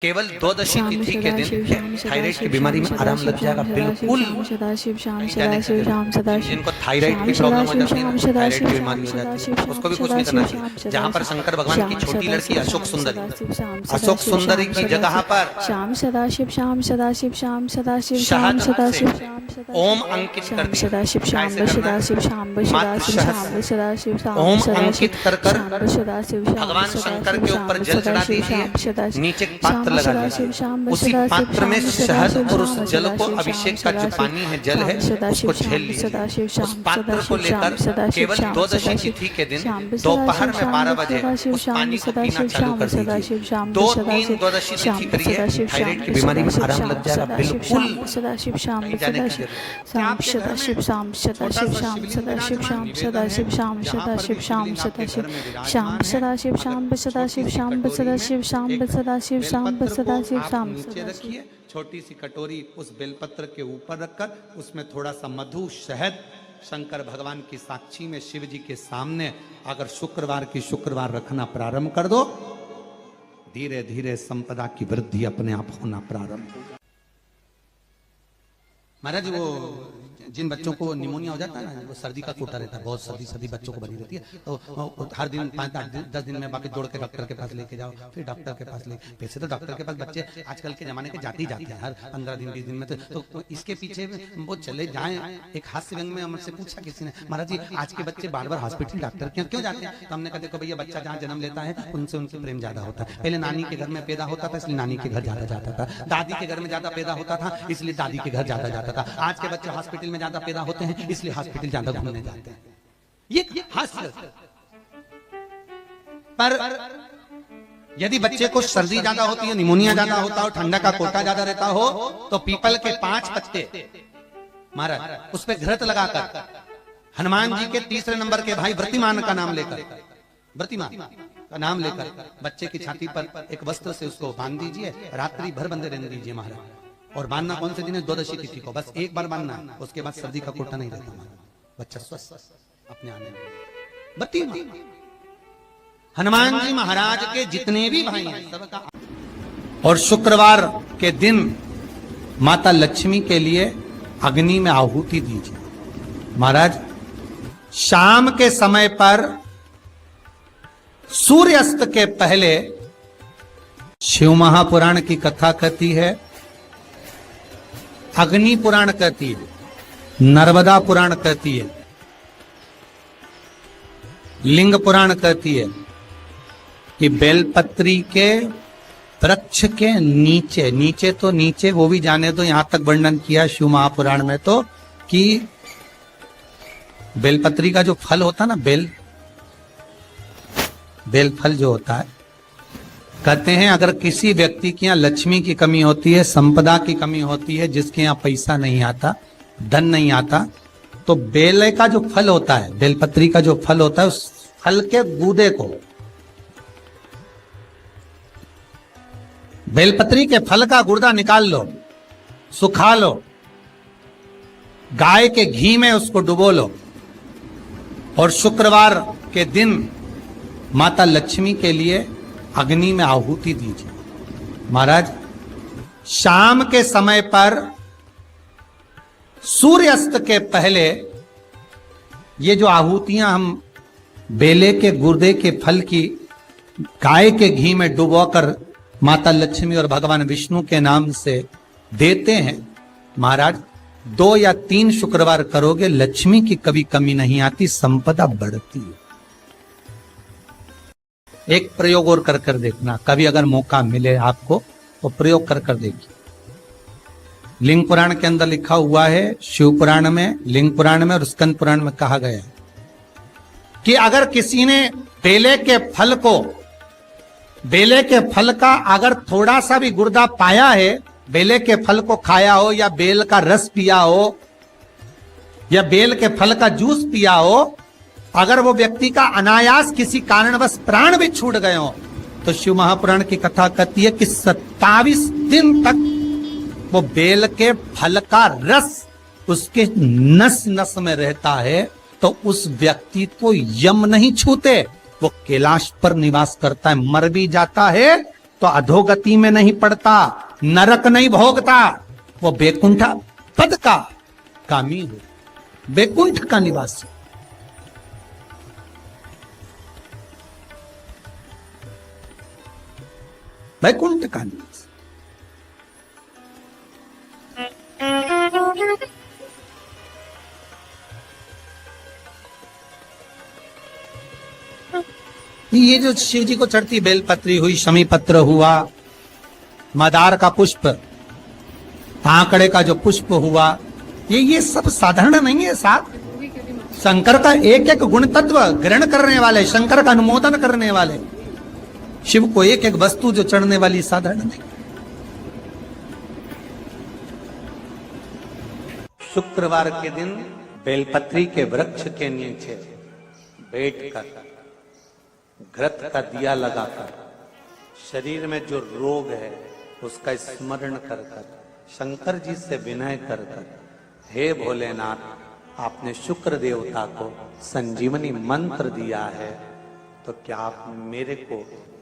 केवल 12 तिथि के दिन थायराइड की बीमारी में आराम लग जाएगा बिल्कुल। जिनको थायराइड की प्रॉब्लम हो जाती है, थायराइड की बीमारी हो जाती है, उसको भी कुछ नहीं करना चाहिए। जहाँ पर शंकर भगवान की छोटी लड़की अशोक सुंदरी की जगह पर श्याम सदाशिव श्याम सदाशिव श्याम सदाशिव श्याम सदाशिव ओम अंकित कर सदाशिव श्याम सदाशिव श्याम सदाशिव सदाशिव ओम अंकित कर भगवान शंकर के ऊपर जल चढ़ा दीजिए, नीचे पात्र लगा दीजिए, उसी पात्र में शहद और उस जल को अभिषेक का जो पानी है, जल है, उसको झेल लीजिए। उस पात्र को लेकर केवल 12 तिथि के दिन दोपहर में 12 बजे उस पानी को पीना चालू कर दीजिए। 2-3 12 तिथि करिए, थायराइड की बीमारी में आराम लग जाएगा बिल्कुल। सदाशिव श्याम सदाशिव श्याम सदाशिव श्याम सदाशिव श्याम सदाशिव श्याम सदाशिव श्याम सदाशिव श्याम सदाशिव श्याम सदाशिव श्याम सदाशिव श्याम सदाशिव श्याम सदाशिव श्याम सदाशिव श्याम नीचे रखिए, छोटी सी कटोरी उस बेलपत्र के ऊपर रखकर उसमें थोड़ा सा मधु शहद शंकर भगवान की साक्षी में शिव जी के सामने अगर शुक्रवार रखना प्रारंभ कर दो, धीरे धीरे संपदा की वृद्धि अपने आप होना प्रारंभ होगा। महाराज वो जिन बच्चों को निमोनिया हो जाता है ना, वो सर्दी का कोटा रहता है, बहुत सर्दी बच्चों को बनी रहती है, तो हर दिन 5-10 दिन में बाकी दौड़ के डॉक्टर के पास लेके जाओ, फिर डॉक्टर के पास वैसे तो डॉक्टर के पास बच्चे आजकल के जमाने के जाते ही जाते हैं हर 15 दिन 20 दिन में, तो इसके पीछे वो चले जाएं। एक हास्य व्यंग में हमसे पूछा किसी ने, महाराज जी आज के बच्चे बार बार हॉस्पिटल डॉक्टर क्यों जाते हैं? तो हमने कहा देखो भैया, बच्चा जहाँ जन्म लेता है उनसे उनसे प्रेम ज्यादा होता है। पहले नानी के घर में पैदा होता था इसलिए नानी के घर ज्यादा जाता था, दादी के घर में ज्यादा पैदा होता था इसलिए दादी के घर ज्यादा जाता था। आज के बच्चे हॉस्पिटल में ज्यादा पैदा होते हैं इसलिए हॉस्पिटल ज्यादा घूमने जाते हैं। ये हास्य। पर यदि बच्चे को सर्दी ज्यादा होती है, निमोनिया ज्यादा होता हो, ठंडा का कोटा ज्यादा रहता हो, तो पीपल के 5 पत्ते महाराज उस पर घृत लगाकर हनुमान जी के 3 नंबर के भाई व्रतिमान का नाम लेकर, व्रतिमान का नाम लेकर बच्चे की छाती पर एक वस्त्र से उसको बांध दीजिए, रात्रि भर बंधे रहने दीजिए महाराज। और बांधना कौन से दिन है? 12 तिथि को, बस एक बार बांधना, उसके बाद सर्दी का कोटा नहीं रहता महाराज, बच्चा स्वस्थ अपने आने में। बत्ती हनुमान जी महाराज के जितने भी भाई हैं सबका। और शुक्रवार के दिन माता लक्ष्मी के लिए अग्नि में आहुति दीजिए महाराज। शाम के समय पर सूर्यास्त के पहले शिव महापुराण की कथा कहती है, अग्नि पुराण कहती है, नर्मदा पुराण कहती है, लिंग पुराण कहती है कि बेलपत्री के वृक्ष के नीचे तो नीचे वो भी जाने दो, यहां तक वर्णन किया शिव महापुराण में तो कि बेलपत्री का जो फल होता है ना, बेल फल जो होता है, कहते हैं अगर किसी व्यक्ति के यहाँ लक्ष्मी की कमी होती है, संपदा की कमी होती है, जिसके यहाँ पैसा नहीं आता, धन नहीं आता, तो बेल का जो फल होता है, बेलपत्री का जो फल होता है, उस फल के गूदे को, बेलपत्री के फल का गुर्दा निकाल लो, सुखा लो, गाय के घी में उसको डुबो लो, और शुक्रवार के दिन माता लक्ष्मी के लिए अग्नि में आहुति दीजिए महाराज। शाम के समय पर सूर्यास्त के पहले ये जो आहुतियां हम बेले के गुर्दे के फल की गाय के घी में डुबोकर माता लक्ष्मी और भगवान विष्णु के नाम से देते हैं महाराज, 2 या 3 शुक्रवार करोगे, लक्ष्मी की कभी कमी नहीं आती, संपदा बढ़ती है। एक प्रयोग और कर देखना, कभी अगर मौका मिले आपको तो प्रयोग कर देखिए। लिंग पुराण के अंदर लिखा हुआ है, शिव पुराण में, लिंग पुराण में और स्कंद पुराण में कहा गया है कि अगर किसी ने बेले के फल का अगर थोड़ा सा भी गुर्दा पाया है, बेले के फल को खाया हो या बेल का रस पिया हो या बेल के फल का जूस पिया हो, अगर वो व्यक्ति का अनायास किसी कारणवश प्राण भी छूट गए हो, तो शिव महापुराण की कथा कहती है कि 27 दिन तक वो बेल के फल का रस उसके नस नस में रहता है, तो उस व्यक्ति को यम नहीं छूते, वो कैलाश पर निवास करता है। मर भी जाता है तो अधोगति में नहीं पड़ता, नरक नहीं भोगता, वो बैकुंठा पद का कामी हो, बैकुंठ का निवासी। बैकुंठ का निवासी। ये जो शिव जी को चढ़ती बेलपत्री हुई, शमी पत्र हुआ, मदार का पुष्प, आंकड़े का जो पुष्प हुआ, ये सब साधारण नहीं है साहब। शंकर का एक एक गुण तत्व ग्रहण करने वाले, शंकर का अनुमोदन करने वाले, शिव को एक एक वस्तु जो चढ़ने वाली साधारण नहीं। शुक्रवार के दिन बेलपत्री के वृक्ष के नीचे बैठकर घृत का दिया लगाकर शरीर में जो रोग है उसका स्मरण कर कर शंकर जी से विनय कर कर, हे भोलेनाथ, आपने शुक्र देवता को संजीवनी मंत्र दिया है, तो क्या आप मेरे को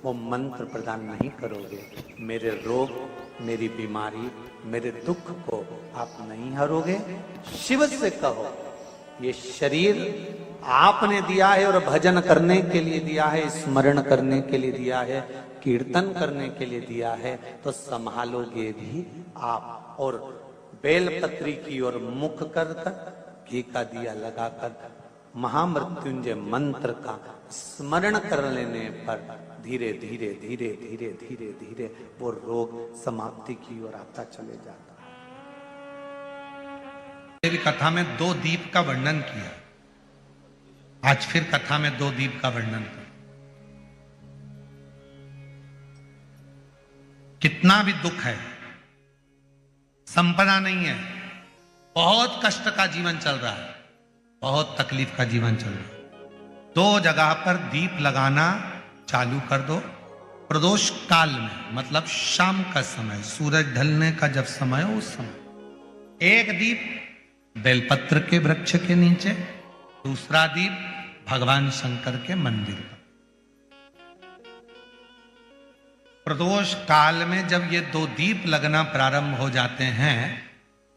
वो मंत्र प्रदान नहीं करोगे? मेरे रोग, मेरी बीमारी, मेरे दुख को आप नहीं हरोगे? शिव से कहो, ये शरीर आपने दिया है और भजन करने के लिए दिया है, स्मरण करने के लिए दिया है, कीर्तन करने के लिए दिया है, तो संभालोगे भी आप। और बेलपत्री की ओर मुख कर कर घी का दिया लगाकर महामृत्युंजय मंत्र का स्मरण कर लेने पर धीरे धीरे धीरे धीरे धीरे धीरे वो रोग समाप्ति की ओर आता चले जाता है। कथा में 2 दीप का वर्णन किया, आज फिर कथा में 2 दीप का वर्णन कर। कितना भी दुख है, संपदा नहीं है, बहुत कष्ट का जीवन चल रहा है, बहुत तकलीफ का जीवन चल रहा है, 2 जगह पर दीप लगाना चालू कर दो। प्रदोष काल में, मतलब शाम का समय, सूरज ढलने का जब समय हो, उस समय 1 दीप बेलपत्र के वृक्ष के नीचे, दूसरा दीप भगवान शंकर के मंदिर पर। प्रदोष काल में जब ये 2 दीप लगना प्रारंभ हो जाते हैं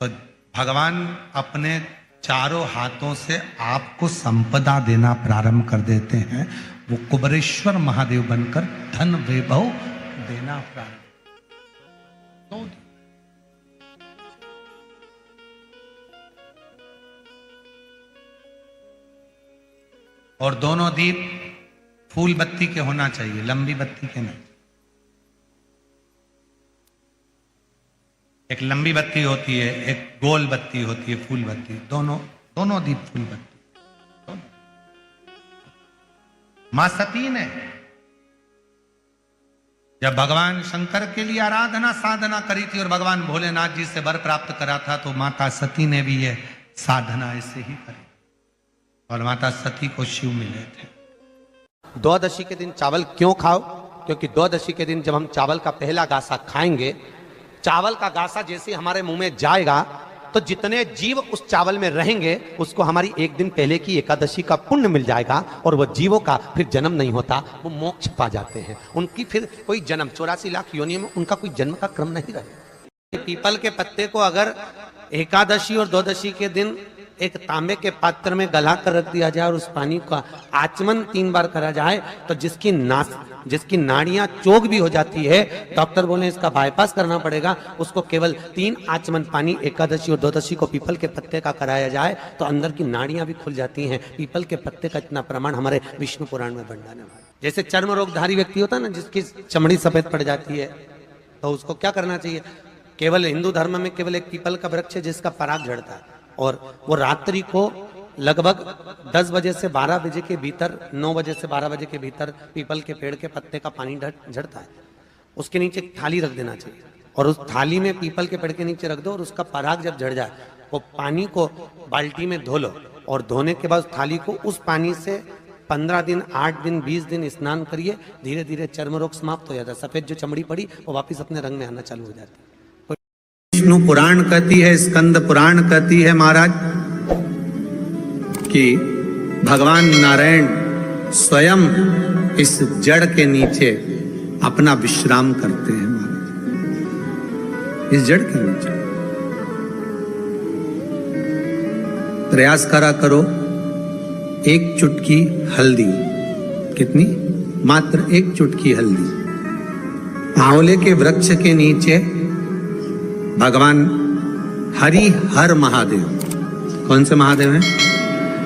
तो भगवान अपने चारों हाथों से आपको संपदा देना प्रारंभ कर देते हैं। वो कुबरेश्वर महादेव बनकर धन वैभव देना प्रारंभ। 2 दीप। और दोनों दीप फूल बत्ती के होना चाहिए, लंबी बत्ती के नहीं। एक लंबी बत्ती होती है, एक गोल बत्ती होती है, फूल बत्ती, दोनों दीप फूल बत्ती। मां सती ने जब भगवान शंकर के लिए आराधना साधना करी थी और भगवान भोलेनाथ जी से वर प्राप्त करा था, तो माता सती ने भी ये साधना ऐसे ही करी और माता सती को शिव मिले थे। द्वादशी के दिन चावल क्यों खाओ? क्योंकि द्वादशी के दिन जब हम चावल का पहला गासा खाएंगे, चावल का गासा जैसे हमारे मुंह में जाएगा तो जितने जीव उस चावल में रहेंगे उसको हमारी 1 दिन पहले की एकादशी का पुण्य मिल जाएगा और वह जीवों का फिर जन्म नहीं होता, वो मोक्ष पा जाते हैं। उनकी फिर कोई जन्म 84 लाख योनियों में उनका कोई जन्म का क्रम नहीं रहेगा। पीपल के पत्ते को अगर एकादशी और द्वादशी के दिन एक तांबे के पात्र में गला कर रख दिया जाए और उस पानी का आचमन 3 बार करा जाए तो जिसकी नाड़ियां चोक भी हो जाती है, डॉक्टर बोले इसका बाईपास करना पड़ेगा, उसको केवल 3 आचमन पानी एकादशी और द्वादशी को पीपल के पत्ते का कराया जाए तो अंदर की नाड़ियां भी खुल जाती हैं। पीपल के पत्ते का इतना प्रमाण हमारे विष्णु पुराण में भंडाने वाला। जैसे चर्म रोगधारी व्यक्ति होता है ना, जिसकी चमड़ी सफेद पड़ जाती है, तो उसको क्या करना चाहिए? केवल हिंदू धर्म में केवल एक पीपल का वृक्ष है जिसका पराग झड़ता है और वो रात्रि को लगभग 10 बजे से 12 बजे के भीतर, 9 बजे से 12 बजे के भीतर पीपल के पेड़ के पत्ते का पानी झड़ता है। उसके नीचे एक थाली रख देना चाहिए और उस थाली में पीपल के पेड़ के नीचे रख दो और उसका पराग जब झड़ जाए वो पानी को बाल्टी में धो लो और धोने के बाद थाली को उस पानी से 15 दिन, 8 दिन, 20 दिन स्नान करिए। धीरे धीरे चर्म रोग समाप्त हो जाता है। सफेद जो चमड़ी पड़ी वो वापिस अपने रंग में आना चालू हो जाती है। विष्णु पुराण कहती है, स्कंद पुराण कहती है महाराज कि भगवान नारायण स्वयं इस जड़ के नीचे अपना विश्राम करते हैं महाराज इस जड़ के नीचे। प्रयास करा करो, एक चुटकी हल्दी, कितनी? मात्र एक चुटकी हल्दी, आंवले के वृक्ष के नीचे भगवान हरि हर महादेव, कौन से महादेव हैं?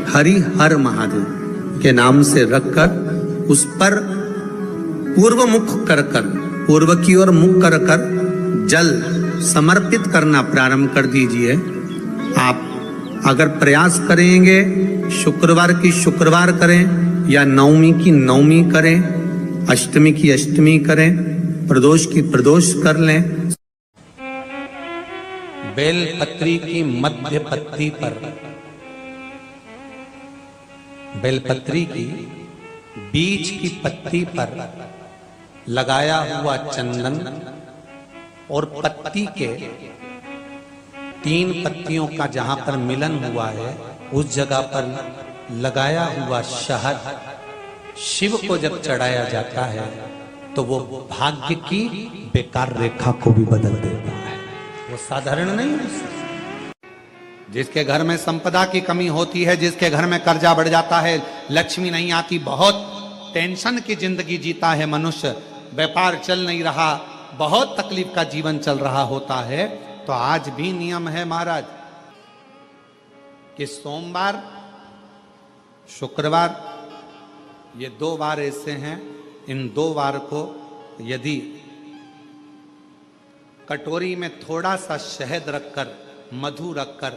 हरि हर महादेव के नाम से रखकर उस पर पूर्व मुख कर कर, पूर्व की ओर मुख कर कर जल समर्पित करना प्रारंभ कर दीजिए। आप अगर प्रयास करेंगे शुक्रवार की शुक्रवार करें या नवमी की नवमी करें, अष्टमी की अष्टमी करें, प्रदोष की प्रदोष कर लें। बेलपत्री की मध्य पत्ती पर, बेलपत्री की बीच की पत्ती पर लगाया हुआ चंदन और पत्ती के 3 पत्तियों का जहां पर मिलन हुआ है उस जगह पर लगाया हुआ शहद शिव को जब चढ़ाया जाता है तो वो भाग्य की बेकार रेखा को भी बदल देता है। वो साधारण नहीं है। जिसके घर में संपदा की कमी होती है, जिसके घर में कर्जा बढ़ जाता है, लक्ष्मी नहीं आती, बहुत टेंशन की जिंदगी जीता है मनुष्य, व्यापार चल नहीं रहा, बहुत तकलीफ का जीवन चल रहा होता है, तो आज भी नियम है महाराज कि सोमवार शुक्रवार ये 2 वार ऐसे हैं, इन 2 वार को यदि कटोरी में थोड़ा सा शहद रखकर, मधु रखकर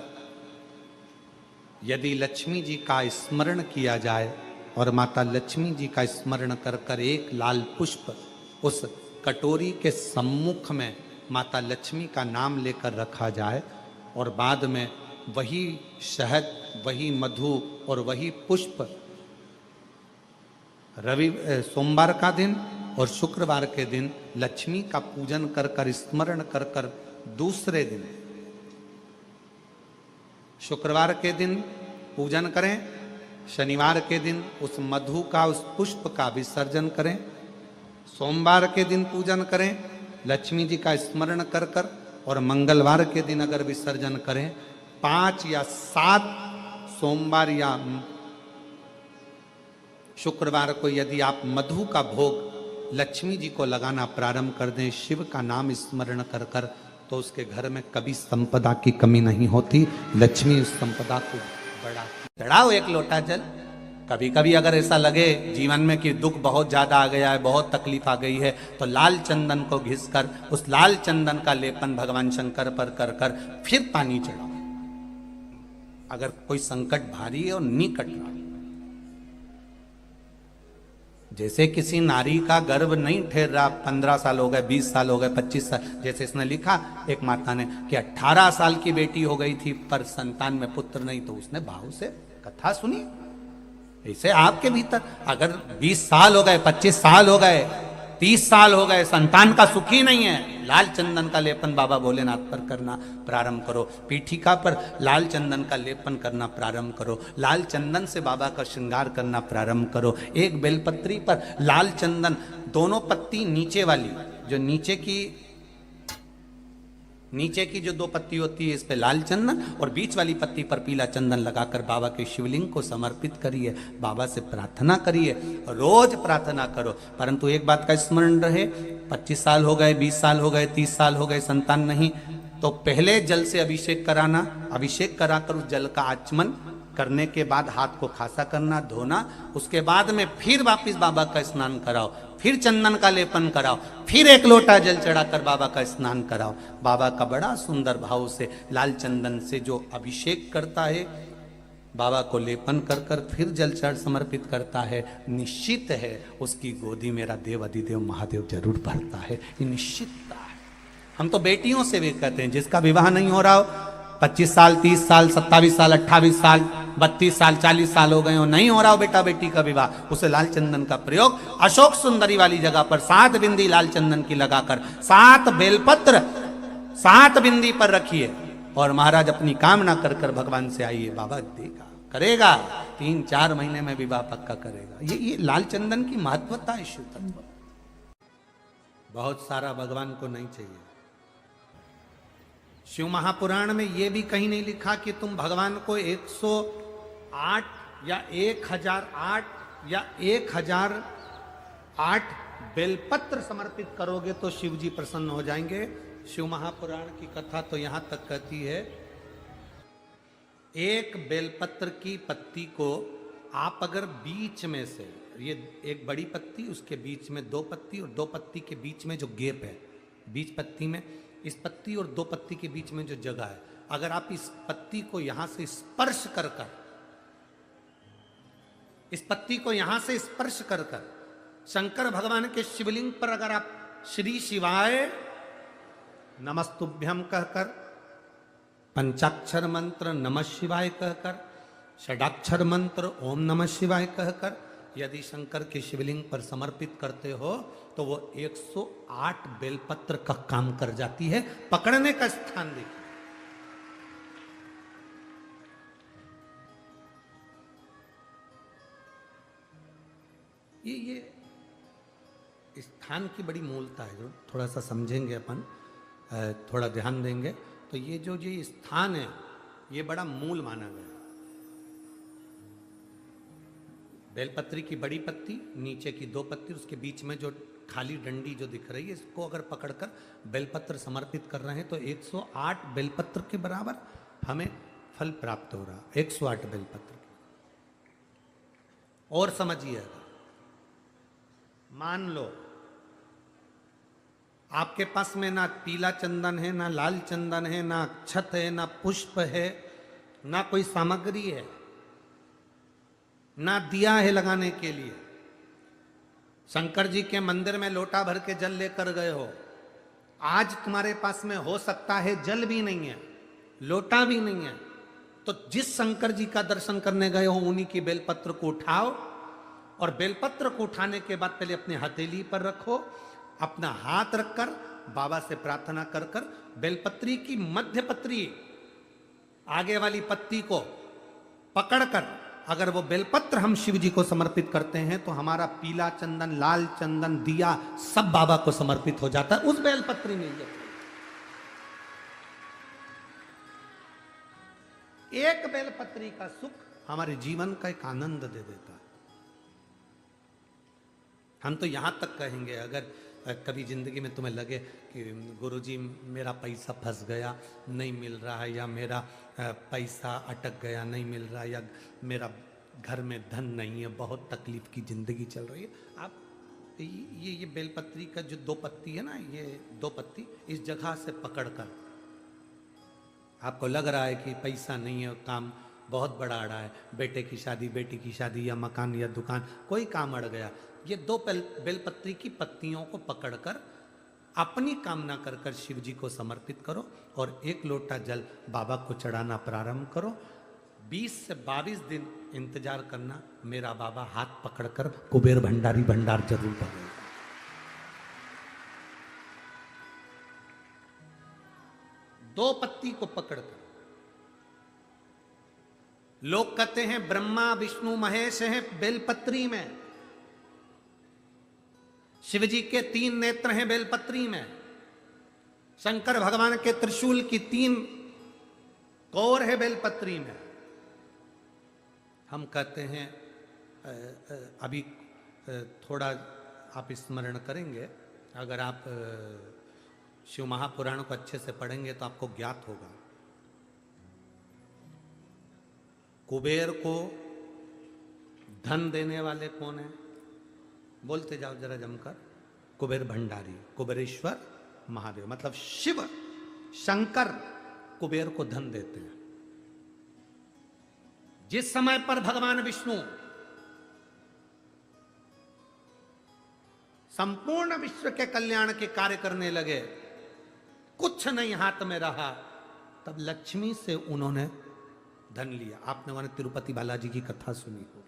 यदि लक्ष्मी जी का स्मरण किया जाए और माता लक्ष्मी जी का स्मरण कर कर एक लाल पुष्प उस कटोरी के सम्मुख में माता लक्ष्मी का नाम लेकर रखा जाए और बाद में वही शहद, वही मधु और वही पुष्प सोमवार का दिन और शुक्रवार के दिन लक्ष्मी का पूजन कर कर, स्मरण कर कर, दूसरे दिन शुक्रवार के दिन पूजन करें, शनिवार के दिन उस मधु का, उस पुष्प का विसर्जन करें, सोमवार के दिन पूजन करें लक्ष्मी जी का स्मरण कर कर, और मंगलवार के दिन अगर विसर्जन करें, 5 या 7 सोमवार या शुक्रवार को यदि आप मधु का भोग लक्ष्मी जी को लगाना प्रारंभ कर दें, शिव का नाम स्मरण कर कर, तो उसके घर में कभी संपदा की कमी नहीं होती। लक्ष्मी उस संपदा को बढ़ा। चढ़ाओ एक लोटा जल। कभी कभी अगर ऐसा लगे जीवन में कि दुख बहुत ज्यादा आ गया है, बहुत तकलीफ आ गई है, तो लाल चंदन को घिस कर उस लाल चंदन का लेपन भगवान शंकर पर कर कर फिर पानी चढ़ाओ। अगर कोई संकट भारी है और निकट रहा, जैसे किसी नारी का गर्भ नहीं ठहर रहा, 15 साल हो गए, 20 साल हो गए, 25 साल, जैसे इसने लिखा एक माता ने कि 18 साल की बेटी हो गई थी पर संतान में पुत्र नहीं, तो उसने भाव से कथा सुनी। ऐसे आपके भीतर अगर 20 साल हो गए, 25 साल हो गए, 30 साल हो गए, संतान का सुख ही नहीं है, लाल चंदन का लेपन बाबा भोलेनाथ पर करना प्रारंभ करो। पीठिका पर लाल चंदन का लेपन करना प्रारंभ करो। लाल चंदन से बाबा का श्रृंगार करना प्रारंभ करो। एक बेलपत्री पर लाल चंदन, दोनों पत्ती नीचे वाली, जो नीचे की जो 2 पत्ती होती है इस पे लाल चंदन, और बीच वाली पत्ती पर पीला चंदन लगाकर बाबा के शिवलिंग को समर्पित करिए। बाबा से प्रार्थना करिए, रोज प्रार्थना करो। परंतु एक बात का स्मरण रहे, 25 साल हो गए, 20 साल हो गए, 30 साल हो गए, संतान नहीं, तो पहले जल से अभिषेक कराना, अभिषेक कराकर उस जल का आचमन करने के बाद हाथ को खासा करना, धोना, उसके बाद में फिर वापिस बाबा का स्नान कराओ, फिर चंदन का लेपन कराओ, फिर एक लोटा जल चढ़ाकर बाबा का स्नान कराओ। बाबा का बड़ा सुंदर भाव से लाल चंदन से जो अभिषेक करता है, बाबा को लेपन कर कर फिर जल चढ़ समर्पित करता है, निश्चित है उसकी गोदी मेरा देव अधिदेव महादेव जरूर भरता है। ये निश्चितता है। हम तो बेटियों से भी कहते हैं, जिसका विवाह नहीं हो रहा हो, 25 साल, 30 साल, 27 साल, 28 साल, 32 साल, 40 साल हो गए हो, नहीं हो रहा हो बेटा बेटी का विवाह, उसे लाल चंदन का प्रयोग अशोक सुंदरी वाली जगह पर 7 बिंदी लाल चंदन की लगाकर 7 बेलपत्र 7 बिंदी पर रखिए और महाराज अपनी कामना कर कर भगवान से आइए। बाबा देगा, करेगा, 3-4 महीने में विवाह पक्का करेगा। ये लाल चंदन की महत्वता है शिव तत्व। बहुत सारा भगवान को नहीं चाहिए। शिव महापुराण में यह भी कहीं नहीं लिखा कि तुम भगवान को 108 या 1008 या 1008 बेलपत्र समर्पित करोगे तो शिव जी प्रसन्न हो जाएंगे। शिव महापुराण की कथा तो यहां तक कहती है, एक बेलपत्र की पत्ती को आप अगर बीच में से, ये एक बड़ी पत्ती, उसके बीच में 2 पत्ती और 2 पत्ती के बीच में जो गैप है, बीच पत्ती में, इस पत्ती और 2 पत्ती के बीच में जो जगह है, अगर आप इस पत्ती को यहां से स्पर्श कर इस पत्ती को यहां से स्पर्श कर शंकर भगवान के शिवलिंग पर अगर आप श्री शिवाय नमस्तुभ्यम कहकर, पंचाक्षर मंत्र नमः शिवाय कहकर, षडाक्षर मंत्र ओम नमः शिवाय कहकर यदि शंकर के शिवलिंग पर समर्पित करते हो तो वो 108 बेलपत्र का काम कर जाती है। पकड़ने का स्थान देखिए, ये स्थान की बड़ी मूलता है, जो थोड़ा सा समझेंगे अपन, थोड़ा ध्यान देंगे तो ये जो स्थान है ये बड़ा मूल माना गया। बेलपत्री की बड़ी पत्ती, नीचे की 2 पत्ती, उसके बीच में जो खाली डंडी जो दिख रही है, इसको अगर पकड़कर बेलपत्र समर्पित कर रहे हैं तो 108 बेलपत्र के बराबर हमें फल प्राप्त हो रहा। 108 बेलपत्र। और समझिएगा, मान लो आपके पास में ना पीला चंदन है, ना लाल चंदन है, ना अक्षत है, ना पुष्प है, ना कोई सामग्री है, ना दिया है लगाने के लिए। शंकर जी के मंदिर में लोटा भर के जल लेकर गए हो, आज तुम्हारे पास में हो सकता है जल भी नहीं है, लोटा भी नहीं है, तो जिस शंकर जी का दर्शन करने गए हो उन्हीं की बेलपत्र को उठाओ और बेलपत्र को उठाने के बाद पहले अपने हथेली पर रखो, अपना हाथ रखकर बाबा से प्रार्थना कर बेलपत्री की मध्य पत्री, आगे वाली पत्ती को पकड़कर अगर वो बेलपत्र हम शिव जी को समर्पित करते हैं तो हमारा पीला चंदन, लाल चंदन, दिया सब बाबा को समर्पित हो जाता है उस बेलपत्री में। एक बेलपत्री का सुख हमारे जीवन का एक आनंद दे देता है। हम तो यहां तक कहेंगे, अगर कभी जिंदगी में तुम्हें लगे कि गुरुजी मेरा पैसा फंस गया, नहीं मिल रहा है, या मेरा पैसा अटक गया, नहीं मिल रहा, या मेरा घर में धन नहीं है, बहुत तकलीफ की जिंदगी चल रही है, आप ये बेलपत्री का जो 2 पत्ती है ना, ये 2 पत्ती इस जगह से पकड़कर, आपको लग रहा है कि पैसा नहीं है, काम बहुत बड़ा अड़ा है, बेटे की शादी, बेटी की शादी, या मकान या दुकान, कोई काम अड़ गया, ये 2 बेलपत्री की पत्तियों को पकड़कर अपनी कामना कर शिव जी को समर्पित करो और 1 लोटा जल बाबा को चढ़ाना प्रारंभ करो। 20 से 22 दिन इंतजार करना, मेरा बाबा हाथ पकड़कर कुबेर भंडारी भंडार जरूर पकड़ेगा। दो पत्ती को पकड़कर, लोग कहते हैं ब्रह्मा विष्णु महेश हैं बेलपत्री में, शिव जी के 3 नेत्र हैं बेलपत्री में, शंकर भगवान के त्रिशूल की 3 कौर है बेलपत्री में। हम कहते हैं अभी थोड़ा आप स्मरण करेंगे, अगर आप शिव महापुराण को अच्छे से पढ़ेंगे तो आपको ज्ञात होगा। कुबेर को धन देने वाले कौन है? बोलते जाओ जरा जमकर। कुबेर भंडारी, कुबेरेश्वर महादेव, मतलब शिव शंकर कुबेर को धन देते हैं। जिस समय पर भगवान विष्णु संपूर्ण विश्व के कल्याण के कार्य करने लगे, कुछ नहीं हाथ में रहा, तब लक्ष्मी से उन्होंने धन लिया। आपने वहां तिरुपति बालाजी की कथा सुनी होगी,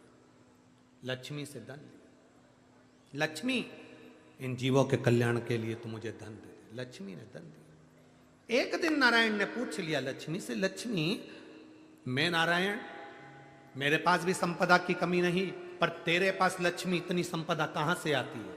लक्ष्मी से धन लिया। लक्ष्मी, इन जीवों के कल्याण के लिए तो मुझे धन दे दे। लक्ष्मी ने धन दिया। एक दिन नारायण ने पूछ लिया लक्ष्मी से, लक्ष्मी मैं नारायण, मेरे पास भी संपदा की कमी नहीं, पर तेरे पास लक्ष्मी इतनी संपदा कहां से आती है?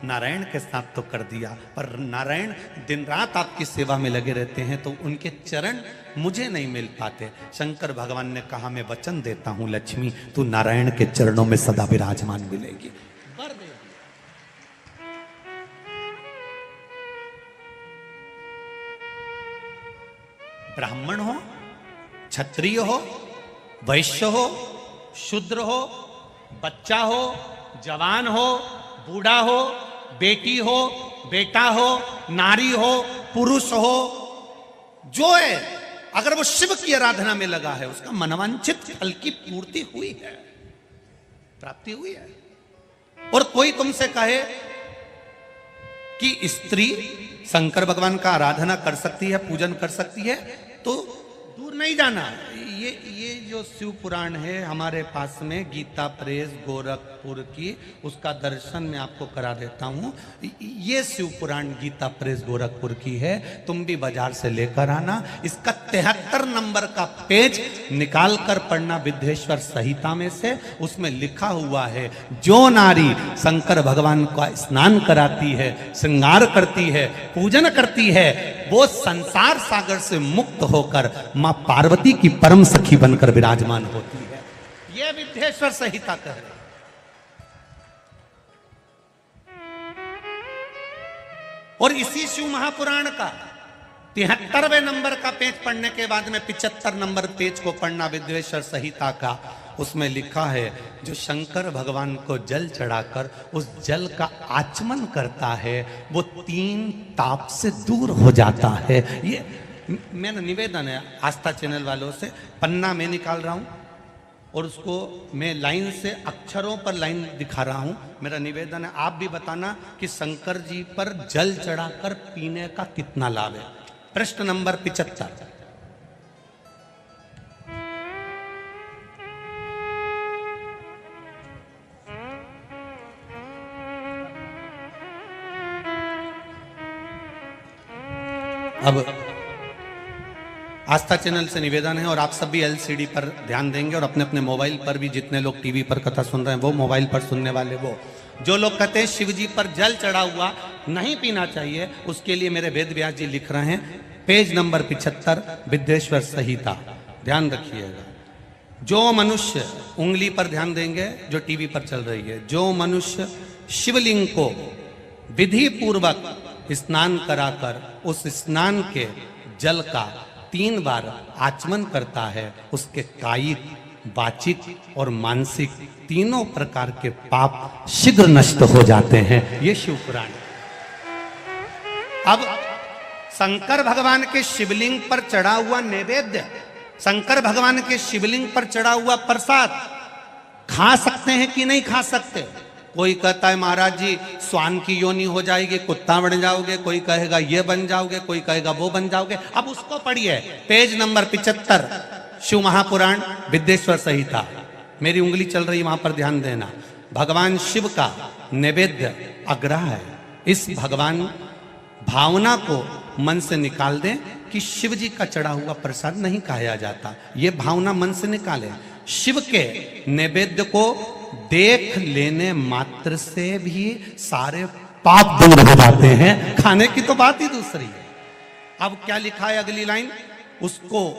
नारायण के साथ तो कर दिया, पर नारायण दिन रात आपकी सेवा में लगे रहते हैं तो उनके चरण मुझे नहीं मिल पाते। शंकर भगवान ने कहा मैं वचन देता हूं लक्ष्मी, तू नारायण के चरणों में सदा विराजमान मिलेगी। ब्राह्मण हो, क्षत्रिय हो, वैश्य हो, शूद्र हो, बच्चा हो, जवान हो, बूढ़ा हो, बेटी हो, बेटा हो, नारी हो, पुरुष हो, जो है अगर वो शिव की आराधना में लगा है उसका मनवांछित फल की पूर्ति हुई है, प्राप्ति हुई है। और कोई तुमसे कहे कि स्त्री शंकर भगवान का आराधना कर सकती है, पूजन कर सकती है, तो दूर नहीं जाना। ये जो शिव पुराण है हमारे पास में, गीता प्रेस गोरखपुर की, उसका दर्शन मैं आपको करा देता हूँ। ये शिव पुराण गीता प्रेस गोरखपुर की है, तुम भी बाजार से लेकर आना। इसका 73 नंबर का पेज निकाल कर पढ़ना विद्येश्वर संहिता में से। उसमें लिखा हुआ है जो नारी शंकर भगवान का स्नान कराती है, श्रृंगार करती है, पूजन करती है, वो संसार सागर से मुक्त होकर मां पार्वती की परम सखी बनकर विराजमान होती है। यह विद्येश्वर संहिता कह रही। और इसी शिव महापुराण का 73वें नंबर का पेज पढ़ने के बाद में 75 नंबर पेज को पढ़ना विद्येश्वर संहिता का। उसमें लिखा है जो शंकर भगवान को जल चढ़ाकर उस जल का आचमन करता है वो 3 ताप से दूर हो जाता है। ये मेरा निवेदन है आस्था चैनल वालों से, पन्ना मैं निकाल रहा हूं और उसको मैं लाइन से अक्षरों पर लाइन दिखा रहा हूं। मेरा निवेदन है आप भी बताना कि शंकर जी पर जल चढ़ाकर पीने का कितना लाभ है। प्रश्न नंबर 75। अब आस्था चैनल से निवेदन है और आप सब भी एलसीडी पर ध्यान देंगे और अपने अपने मोबाइल पर भी, जितने लोग टीवी पर कथा सुन रहे हैं वो, मोबाइल पर सुनने वाले वो, जो लोग कहते हैं शिव जी पर जल चढ़ा हुआ नहीं पीना चाहिए, उसके लिए मेरे वेद व्यास जी लिख रहे हैं पेज नंबर 75 विद्येश्वर संहिता। ध्यान रखिएगा। जो मनुष्य, उंगली पर ध्यान देंगे जो टीवी पर चल रही है, जो मनुष्य शिवलिंग को विधि पूर्वक स्नान कराकर उस स्नान के जल का 3 बार आचमन करता है, उसके कायिक, वाचिक और मानसिक तीनों प्रकार के पाप शीघ्र नष्ट हो जाते हैं। ये शिव पुराण। अब शंकर भगवान के शिवलिंग पर चढ़ा हुआ नैवेद्य, शंकर भगवान के शिवलिंग पर चढ़ा हुआ प्रसाद खा सकते हैं कि नहीं खा सकते? कोई कहता है महाराज जी स्वान की योनि हो जाएगी, कुत्ता बन जाओगे, कोई कहेगा ये बन जाओगे, कोई कहेगा वो बन जाओगे। अब उसको पढ़िए, पेज नंबर 75 शिव महापुराण विद्येश्वर संहिता। मेरी उंगली चल रही वहां पर ध्यान देना। भगवान शिव का नैवेद्य अग्रह है। इस भगवान भावना को मन से निकाल दें कि शिव जी का चढ़ा हुआ प्रसाद नहीं खाया जाता, ये भावना मन से निकालें। शिव के नैवेद्य को देख लेने मात्र से भी सारे पाप दूर हो जाते हैं, खाने की तो बात ही दूसरी है। अब क्या लिखा है अगली लाइन, उसको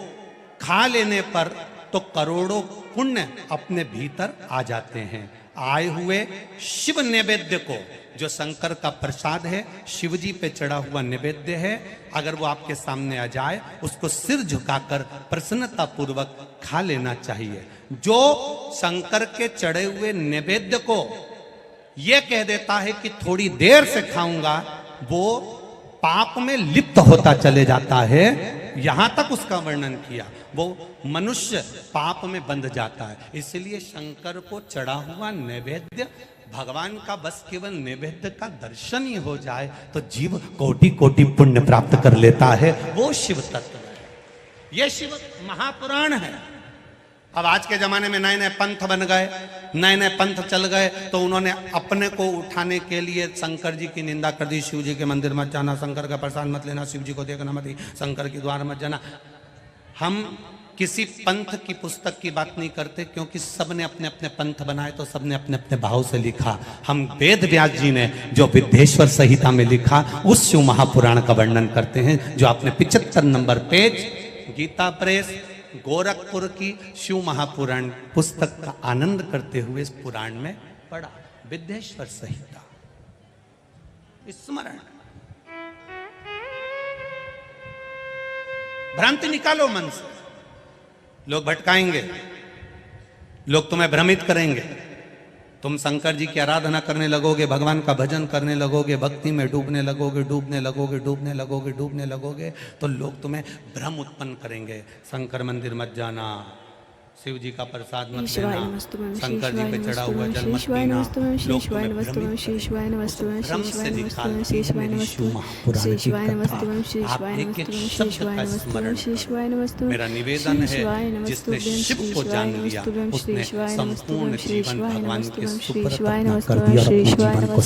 खा लेने पर तो करोड़ों पुण्य अपने भीतर आ जाते हैं। आए हुए शिव नैवेद्य को, जो शंकर का प्रसाद है, शिव जी पे चढ़ा हुआ नैवेद्य है, अगर वो आपके सामने आ जाए उसको सिर झुकाकर प्रसन्नता पूर्वक खा लेना चाहिए। जो शंकर के चढ़े हुए नैवेद्य को यह कह देता है कि थोड़ी देर से खाऊंगा, वो पाप में लिप्त होता चले जाता है। यहां तक उसका वर्णन किया। वो मनुष्य पाप में बंध जाता है। इसलिए शंकर को चढ़ा हुआ नैवेद्य, भगवान का बस केवल नैवेद्य का दर्शन ही हो जाए तो जीव कोटि कोटि पुण्य प्राप्त कर लेता है। वो शिव तत्व है। यह शिव महापुराण है। अब आज के जमाने में नए नए पंथ बन गए, नए नए पंथ चल गए, तो उन्होंने अपने को उठाने के लिए शंकर जी की निंदा कर दी। शिव जी के मंदिर मत जाना, शंकर का प्रसाद मत लेना, शिव जी को देखना मत, शंकर के द्वार मत जाना। हम किसी पंथ की पुस्तक की बात नहीं करते, क्योंकि सबने अपने अपने पंथ बनाए तो सबने अपने अपने भाव से लिखा। हम वेद व्यास जी ने जो विद्येश्वर संहिता में लिखा उस शिव महापुराण का वर्णन करते हैं, जो आपने 75 number page Gita Press Gorakhpur की शिव महापुराण पुस्तक का आनंद करते हुए इस पुराण में पढ़ा। विद्येश्वर संहिता स्मरण। भ्रांति निकालो मन से। लोग भटकाएंगे, लोग तुम्हें भ्रमित करेंगे। तुम शंकर जी की आराधना करने लगोगे, भगवान का भजन करने लगोगे, भक्ति में डूबने लगोगे, डूबने लगोगे, डूबने लगोगे, डूबने लगोगे, तो लोग तुम्हें भ्रम उत्पन्न करेंगे। शंकर मंदिर मत जाना, शिव जी का प्रसाद मत लेना, शंकर जी पे चढ़ा हुआ जल मत पीना। लोग तुम्हें भ्रमित करेंगे। भ्रम से निकालती है मेरी शिव महापुराण की कथा। आप एक एक शब्द का स्मरण करो। मेरा निवेदन है, जिसने शिव को जान लिया उसने संपूर्ण जीवन भगवान के सुपुर्द अपना कर दिया और अपने जीवन को